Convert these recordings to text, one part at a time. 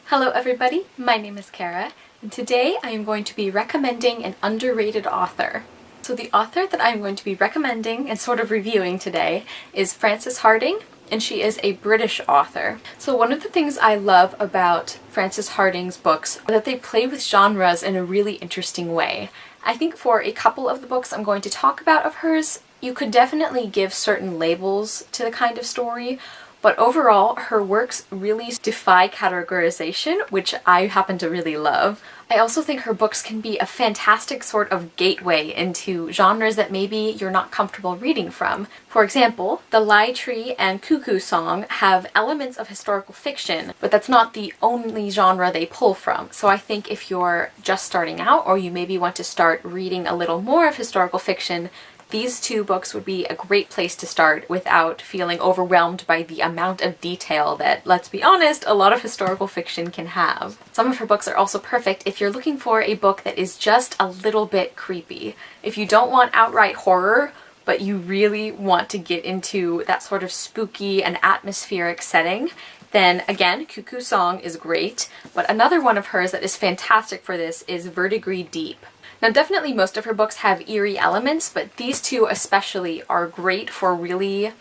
Hello everybody, my name is Kara, and today I am going to be recommending an underrated author. So the author that I'm going to be recommending and sort of reviewing today is Frances Hardinge, and she is a British author. So one of the things I love about Frances Hardinge's books are that they play with genres in a really interesting way. I think for a couple of the books I'm going to talk about of hers, you could definitely give certain labels to the kind of story, but overall, her works really defy categorization, which I happen to really love. I also think her books can be a fantastic sort of gateway into genres that maybe you're not comfortable reading from. For example, The Lie Tree and Cuckoo Song have elements of historical fiction, but that's not the only genre they pull from. So I think if you're just starting out, or you maybe want to start reading a little more of historical fiction, these two books would be a great place to start without feeling overwhelmed by the amount of detail that, let's be honest, a lot of historical fiction can have. Some of her books are also perfect if you're looking for a book that is just a little bit creepy. If you don't want outright horror, but you really want to get into that sort of spooky and atmospheric setting, then again, Cuckoo Song is great, but another one of hers that is fantastic for this is Verdigris Deep. Now definitely most of her books have eerie elements, but these two especially are great for really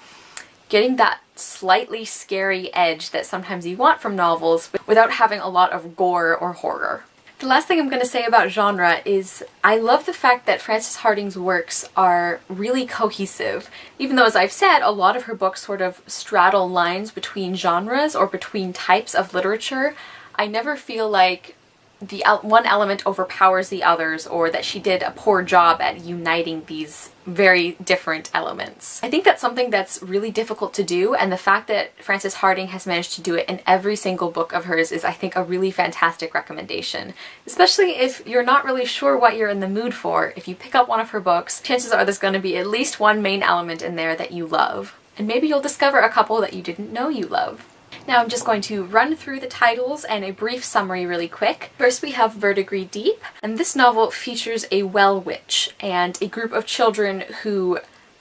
getting that slightly scary edge that sometimes you want from novels without having a lot of gore or horror. The last thing I'm going to say about genre is I love the fact that Frances Hardinge's works are really cohesive. Even though, as I've said, a lot of her books sort of straddle lines between genres or between types of literature, I never feel like the one element overpowers the others, or that she did a poor job at uniting these very different elements. I think that's something that's really difficult to do, and the fact that Frances Hardinge has managed to do it in every single book of hers is, I think, a really fantastic recommendation. Especially if you're not really sure what you're in the mood for, if you pick up one of her books, chances are there's going to be at least one main element in there that you love. And maybe you'll discover a couple that you didn't know you love. Now I'm just going to run through the titles and a brief summary really quick. First we have Verdigris Deep, and this novel features a well witch and a group of children who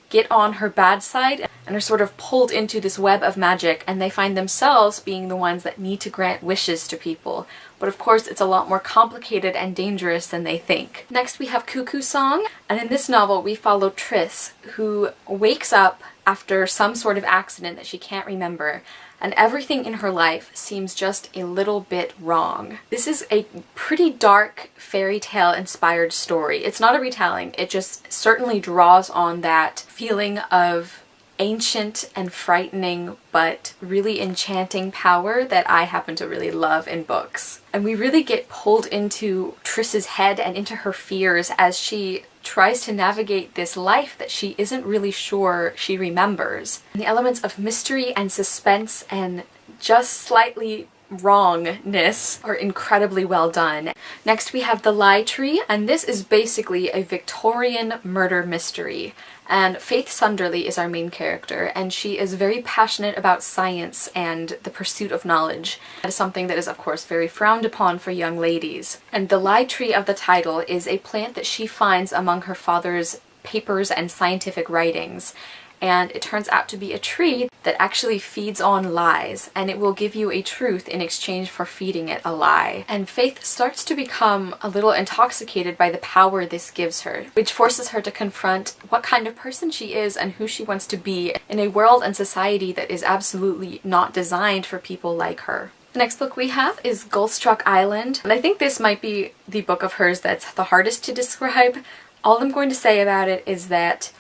get on her bad side and are sort of pulled into this web of magic, and they find themselves being the ones that need to grant wishes to people. But of course it's a lot more complicated and dangerous than they think. Next we have Cuckoo Song, and in this novel we follow Triss, who wakes up after some sort of accident that she can't remember, and everything in her life seems just a little bit wrong. This is a pretty dark fairy tale inspired story. It's not a retelling, it just certainly draws on that feeling of ancient and frightening but really enchanting power that I happen to really love in books. And we really get pulled into Triss's head and into her fears as she tries to navigate this life that she isn't really sure she remembers. And the elements of mystery and suspense and just slightly wrongness are incredibly well done. Next we have The Lie Tree, and this is basically a Victorian murder mystery. And Faith Sunderly is our main character, and she is very passionate about science and the pursuit of knowledge. That is something that is of course very frowned upon for young ladies. And the lie tree of the title is a plant that she finds among her father's papers and scientific writings. And it turns out to be a tree that actually feeds on lies, and it will give you a truth in exchange for feeding it a lie. And Faith starts to become a little intoxicated by the power this gives her, which forces her to confront what kind of person she is and who she wants to be in a world and society that is absolutely not designed for people like her. The next book we have is Gullstruck Island, and I think this might be the book of hers that's the hardest to describe. All I'm going to say about it is that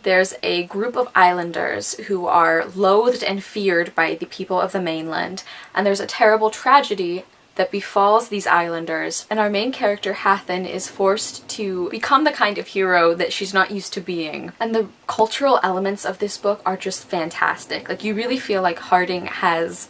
there's a group of islanders who are loathed and feared by the people of the mainland, and there's a terrible tragedy that befalls these islanders, and our main character, Hathin, is forced to become the kind of hero that she's not used to being. And the cultural elements of this book are just fantastic. Like, you really feel like Hardinge has,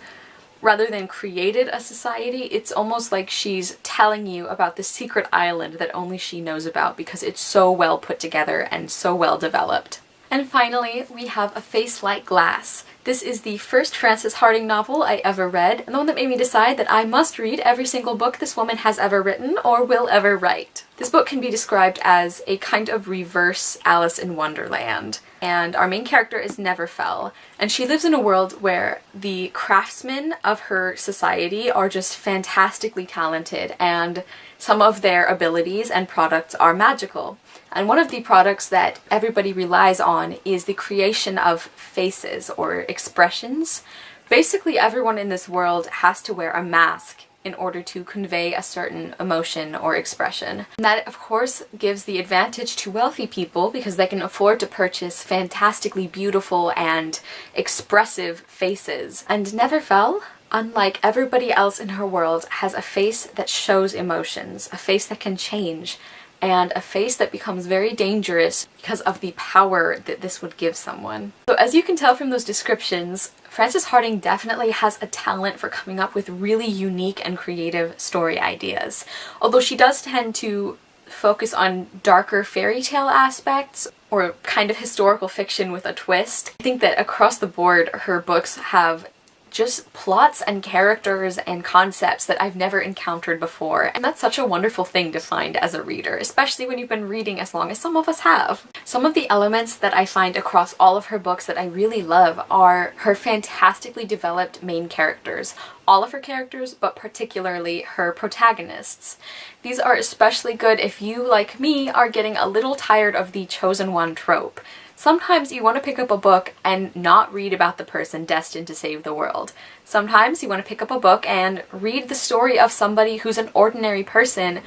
rather than created a society, it's almost like she's telling you about the secret island that only she knows about because it's so well put together and so well developed. And finally, we have A Face Like Glass. This is the first Frances Hardinge novel I ever read, and the one that made me decide that I must read every single book this woman has ever written or will ever write. This book can be described as a kind of reverse Alice in Wonderland. and our main character is Neverfell, and she lives in a world where the craftsmen of her society are just fantastically talented, and some of their abilities and products are magical. And one of the products that everybody relies on is the creation of faces or expressions. Basically, everyone in this world has to wear a mask in order to convey a certain emotion or expression. And that, of course, gives the advantage to wealthy people because they can afford to purchase fantastically beautiful and expressive faces. And Neverfell, unlike everybody else in her world, has a face that shows emotions, a face that can change, and a face that becomes very dangerous because of the power that this would give someone. So as you can tell from those descriptions, Frances Hardinge definitely has a talent for coming up with really unique and creative story ideas. Although she does tend to focus on darker fairy tale aspects or kind of historical fiction with a twist, I think that across the board her books have just plots and characters and concepts that I've never encountered before. And that's such a wonderful thing to find as a reader, especially when you've been reading as long as some of us have. Some of the elements that I find across all of her books that I really love are her fantastically developed main characters. All of her characters, but particularly her protagonists. These are especially good if you, like me, are getting a little tired of the chosen one trope. Sometimes you want to pick up a book and not read about the person destined to save the world. Sometimes you want to pick up a book and read the story of somebody who's an ordinary person,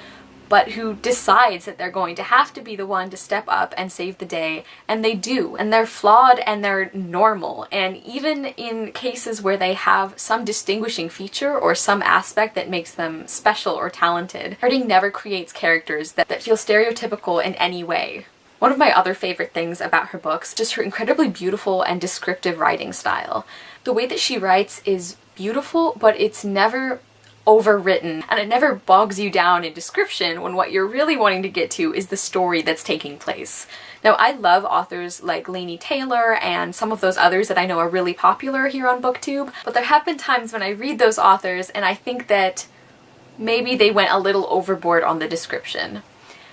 but who decides that they're going to have to be the one to step up and save the day, and they do. And they're flawed and they're normal, and even in cases where they have some distinguishing feature or some aspect that makes them special or talented, Hardinge never creates characters that feel stereotypical in any way. One of my other favorite things about her books is just her incredibly beautiful and descriptive writing style. The way that she writes is beautiful, but it's never overwritten, and it never bogs you down in description when what you're really wanting to get to is the story that's taking place. Now, I love authors like Laini Taylor and some of those others that I know are really popular here on BookTube, but there have been times when I read those authors and I think that maybe they went a little overboard on the description.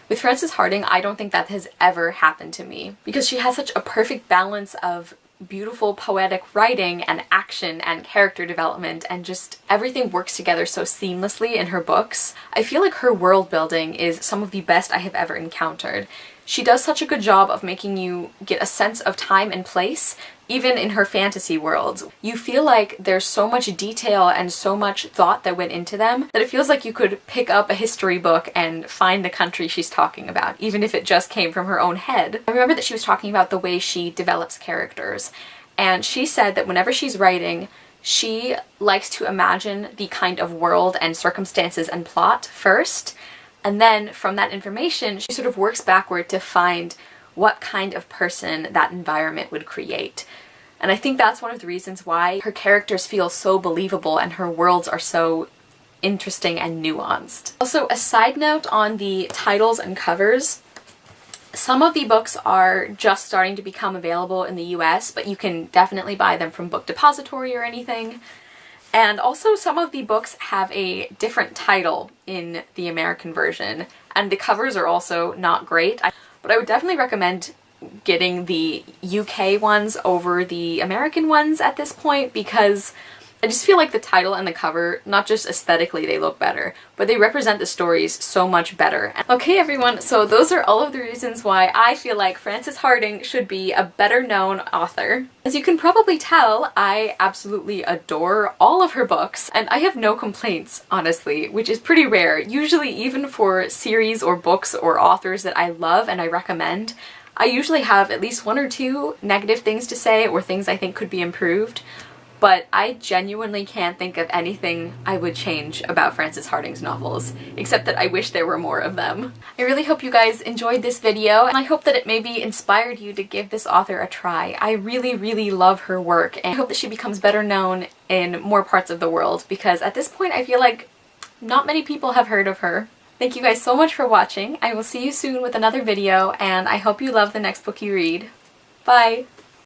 With Frances Hardinge, I don't think that has ever happened to me because she has such a perfect balance of beautiful poetic writing and action and character development, and just everything works together so seamlessly in her books. I feel like her world building is some of the best I have ever encountered. She does such a good job of making you get a sense of time and place, even in her fantasy worlds. You feel like there's so much detail and so much thought that went into them that it feels like you could pick up a history book and find the country she's talking about, even if it just came from her own head. I remember that she was talking about the way she develops characters, and she said that whenever she's writing, she likes to imagine the kind of world and circumstances and plot first, and then from that information, she sort of works backward to find what kind of person that environment would create. And I think that's one of the reasons why her characters feel so believable and her worlds are so interesting and nuanced. Also, a side note on the titles and covers, some of the books are just starting to become available in the US, but you can definitely buy them from Book Depository or anything. And also some of the books have a different title in the American version, and the covers are also not great. But I would definitely recommend getting the UK ones over the American ones at this point, because I just feel like the title and the cover, not just aesthetically they look better, but they represent the stories so much better. Okay everyone, so those are all of the reasons why I feel like Frances Hardinge should be a better known author. As you can probably tell, I absolutely adore all of her books, and I have no complaints, honestly, which is pretty rare. Usually, even for series or books or authors that I love and I recommend, I usually have at least one or two negative things to say or things I think could be improved. But I genuinely can't think of anything I would change about Frances Hardinge's novels, except that I wish there were more of them. I really hope you guys enjoyed this video, and I hope that it maybe inspired you to give this author a try. I really, really love her work, and I hope that she becomes better known in more parts of the world, because at this point I feel like not many people have heard of her. Thank you guys so much for watching. I will see you soon with another video, and I hope you love the next book you read. Bye!